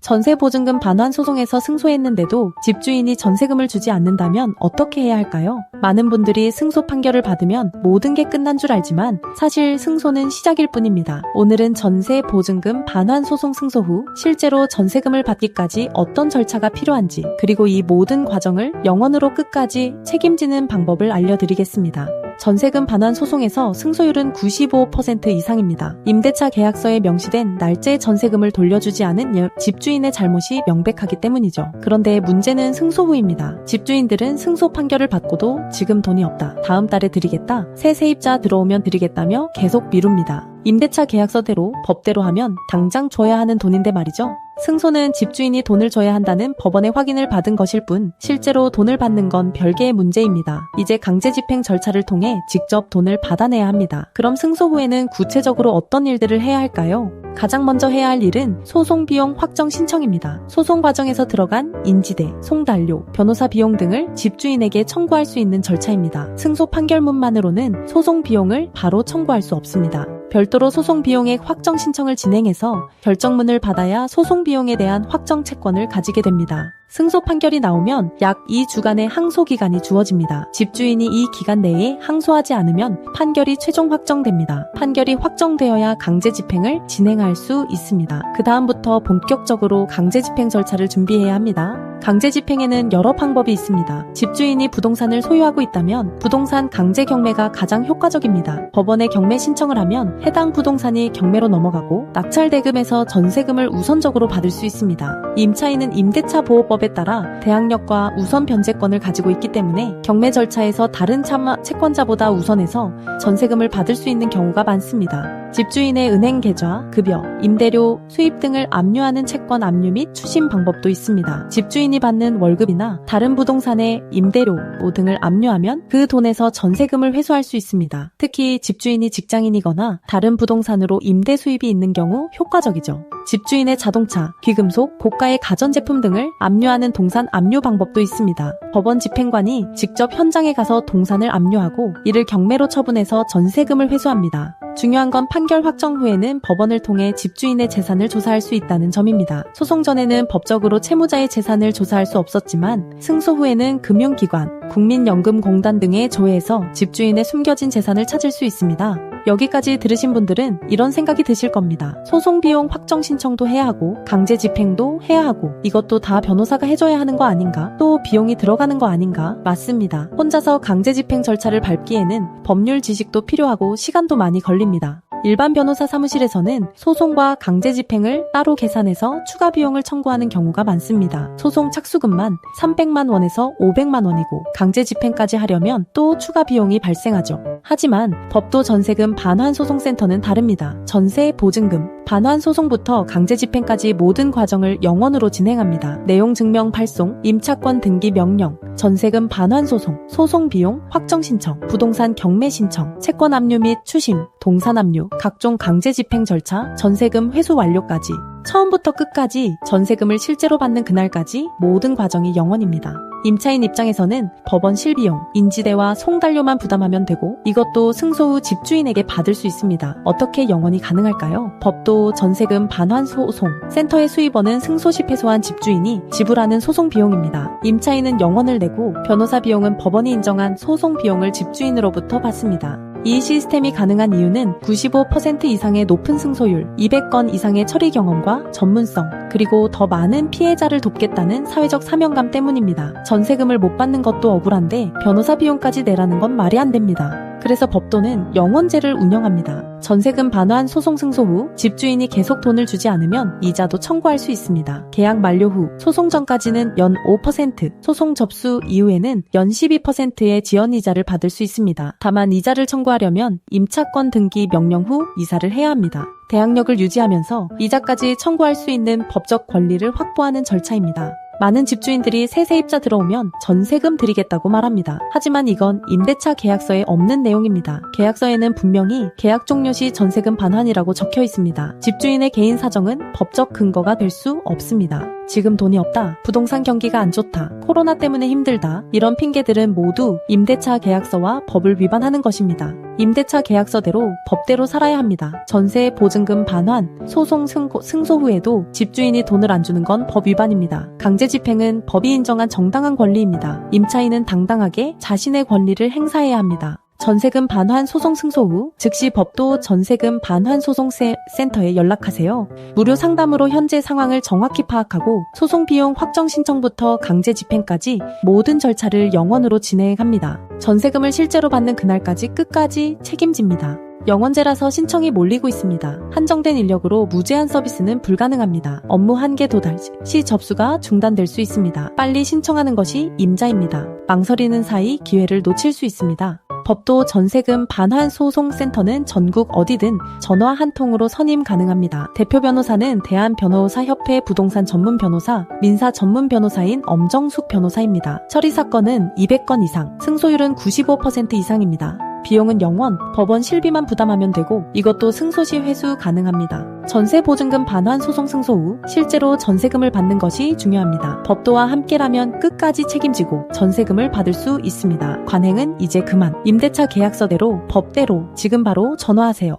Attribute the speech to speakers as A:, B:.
A: 전세보증금 반환 소송에서 승소했는데도 집주인이 전세금을 주지 않는다면 어떻게 해야 할까요? 많은 분들이 승소 판결을 받으면 모든 게 끝난 줄 알지만 사실 승소는 시작일 뿐입니다. 오늘은 전세보증금 반환 소송 승소 후 실제로 전세금을 받기까지 어떤 절차가 필요한지, 그리고 이 모든 과정을 영원으로 끝까지 책임지는 방법을 알려드리겠습니다. 전세금 반환 소송에서 승소율은 95% 이상입니다. 임대차 계약서에 명시된 날짜에 전세금을 돌려주지 않은 집주인의 잘못이 명백하기 때문이죠. 그런데 문제는 승소 후입니다. 집주인들은 승소 판결을 받고도 지금 돈이 없다, 다음 달에 드리겠다, 새 세입자 들어오면 드리겠다며 계속 미룹니다. 임대차 계약서대로 법대로 하면 당장 줘야 하는 돈인데 말이죠. 승소는 집주인이 돈을 줘야 한다는 법원의 확인을 받은 것일 뿐 실제로 돈을 받는 건 별개의 문제입니다. 이제 강제집행 절차를 통해 직접 돈을 받아내야 합니다. 그럼 승소 후에는 구체적으로 어떤 일들을 해야 할까요? 가장 먼저 해야 할 일은 소송 비용 확정 신청입니다. 소송 과정에서 들어간 인지대, 송달료, 변호사 비용 등을 집주인에게 청구할 수 있는 절차입니다. 승소 판결문만으로는 소송 비용을 바로 청구할 수 없습니다. 별도로 소송 비용액 확정 신청을 진행해서 결정문을 받아야 소송 비용에 대한 확정 채권을 가지게 됩니다. 승소 판결이 나오면 약 2주간의 항소 기간이 주어집니다. 집주인이 이 기간 내에 항소하지 않으면 판결이 최종 확정됩니다. 판결이 확정되어야 강제 집행을 진행할 수 있습니다. 그 다음부터 본격적으로 강제 집행 절차를 준비해야 합니다. 강제 집행에는 여러 방법이 있습니다. 집주인이 부동산을 소유하고 있다면 부동산 강제 경매가 가장 효과적입니다. 법원에 경매 신청을 하면 해당 부동산이 경매로 넘어가고 낙찰대금에서 전세금을 우선적으로 받을 수 있습니다. 임차인은 임대차 보호법에 따라 대항력과 우선 변제권을 가지고 있기 때문에 경매 절차에서 다른 채권자보다 우선해서 전세금을 받을 수 있는 경우가 많습니다. 집주인의 은행 계좌, 급여, 임대료, 수입 등을 압류하는 채권 압류 및 추심 방법도 있습니다. 집주인이 받는 월급이나 다른 부동산의 임대료 등을 압류하면 그 돈에서 전세금을 회수할 수 있습니다. 특히 집주인이 직장인이거나 다른 부동산으로 임대 수입이 있는 경우 효과적이죠. 집주인의 자동차, 귀금속, 고가의 가전제품 등을 압류하는 동산 압류 방법도 있습니다. 법원 집행관이 직접 현장에 가서 동산을 압류하고 이를 경매로 처분해서 전세금을 회수합니다. 중요한 건 판결 확정 후에는 법원을 통해 집주인의 재산을 조사할 수 있다는 점입니다. 소송 전에는 법적으로 채무자의 재산을 조사할 수 없었지만 승소 후에는 금융기관, 국민연금공단 등에 조회해서 집주인의 숨겨진 재산을 찾을 수 있습니다. 여기까지 들으신 분들은 이런 생각이 드실 겁니다. 소송 비용 확정 신청도 해야 하고 강제 집행도 해야 하고 이것도 다 변호사가 해줘야 하는 거 아닌가? 또 비용이 들어가는 거 아닌가? 맞습니다. 혼자서 강제 집행 절차를 밟기에는 법률 지식도 필요하고 시간도 많이 걸립니다. 일반 변호사 사무실에서는 소송과 강제 집행을 따로 계산해서 추가 비용을 청구하는 경우가 많습니다. 소송 착수금만 300만 원에서 500만 원이고 강제 집행까지 하려면 또 추가 비용이 발생하죠. 하지만 법도 전세금 반환소송센터는 다릅니다. 전세 보증금, 반환 소송부터 강제 집행까지 모든 과정을 영원으로 진행합니다. 내용 증명 발송, 임차권 등기 명령, 전세금 반환 소송, 소송 비용 확정 신청, 부동산 경매 신청, 채권 압류 및 추심, 동산 압류, 각종 강제 집행 절차, 전세금 회수 완료까지 처음부터 끝까지 전세금을 실제로 받는 그날까지 모든 과정이 영원입니다. 임차인 입장에서는 법원 실비용, 인지대와 송달료만 부담하면 되고 이것도 승소 후 집주인에게 받을 수 있습니다. 어떻게 영원히 가능할까요? 법도 전세금 반환 소송, 센터의 수입원은 승소 시 패소한 집주인이 지불하는 소송 비용입니다. 임차인은 영원을 내고 변호사 비용은 법원이 인정한 소송 비용을 집주인으로부터 받습니다. 이 시스템이 가능한 이유는 95% 이상의 높은 승소율, 200건 이상의 처리 경험과 전문성, 그리고 더 많은 피해자를 돕겠다는 사회적 사명감 때문입니다. 전세금을 못 받는 것도 억울한데 변호사 비용까지 내라는 건 말이 안 됩니다. 그래서 법도는 영원제를 운영합니다. 전세금 반환 소송 승소 후 집주인이 계속 돈을 주지 않으면 이자도 청구할 수 있습니다. 계약 만료 후 소송 전까지는 연 5%, 소송 접수 이후에는 연 12%의 지연이자를 받을 수 있습니다. 다만 이자를 청구하려면 임차권 등기 명령 후 이사를 해야 합니다. 대항력을 유지하면서 이자까지 청구할 수 있는 법적 권리를 확보하는 절차입니다. 많은 집주인들이 새 세입자 들어오면 전세금 드리겠다고 말합니다. 하지만 이건 임대차 계약서에 없는 내용입니다. 계약서에는 분명히 계약 종료 시 전세금 반환이라고 적혀 있습니다. 집주인의 개인 사정은 법적 근거가 될 수 없습니다. 지금 돈이 없다, 부동산 경기가 안 좋다, 코로나 때문에 힘들다, 이런 핑계들은 모두 임대차 계약서와 법을 위반하는 것입니다. 임대차 계약서대로 법대로 살아야 합니다. 전세 보증금 반환, 소송 승소 후에도 집주인이 돈을 안 주는 건 법 위반입니다. 강제 집행은 법이 인정한 정당한 권리입니다. 임차인은 당당하게 자신의 권리를 행사해야 합니다. 전세금 반환 소송 승소 후 즉시 법도 전세금 반환 소송 센터에 연락하세요. 무료 상담으로 현재 상황을 정확히 파악하고 소송 비용 확정 신청부터 강제 집행까지 모든 절차를 영원으로 진행합니다. 전세금을 실제로 받는 그날까지 끝까지 책임집니다. 영원제라서 신청이 몰리고 있습니다. 한정된 인력으로 무제한 서비스는 불가능합니다. 업무 한계 도달 시 접수가 중단될 수 있습니다. 빨리 신청하는 것이 임자입니다. 망설이는 사이 기회를 놓칠 수 있습니다. 법도 전세금 반환 소송센터는 전국 어디든 전화 한 통으로 선임 가능합니다. 대표 변호사는 대한변호사협회 부동산 전문 변호사, 민사 전문 변호사인 엄정숙 변호사입니다. 처리 사건은 200건 이상, 승소율은 95% 이상입니다. 비용은 0원, 법원 실비만 부담하면 되고 이것도 승소 시 회수 가능합니다. 전세 보증금 반환 소송 승소 후 실제로 전세금을 받는 것이 중요합니다. 법도와 함께라면 끝까지 책임지고 전세금을 받을 수 있습니다. 관행은 이제 그만. 임대차 계약서대로 법대로 지금 바로 전화하세요.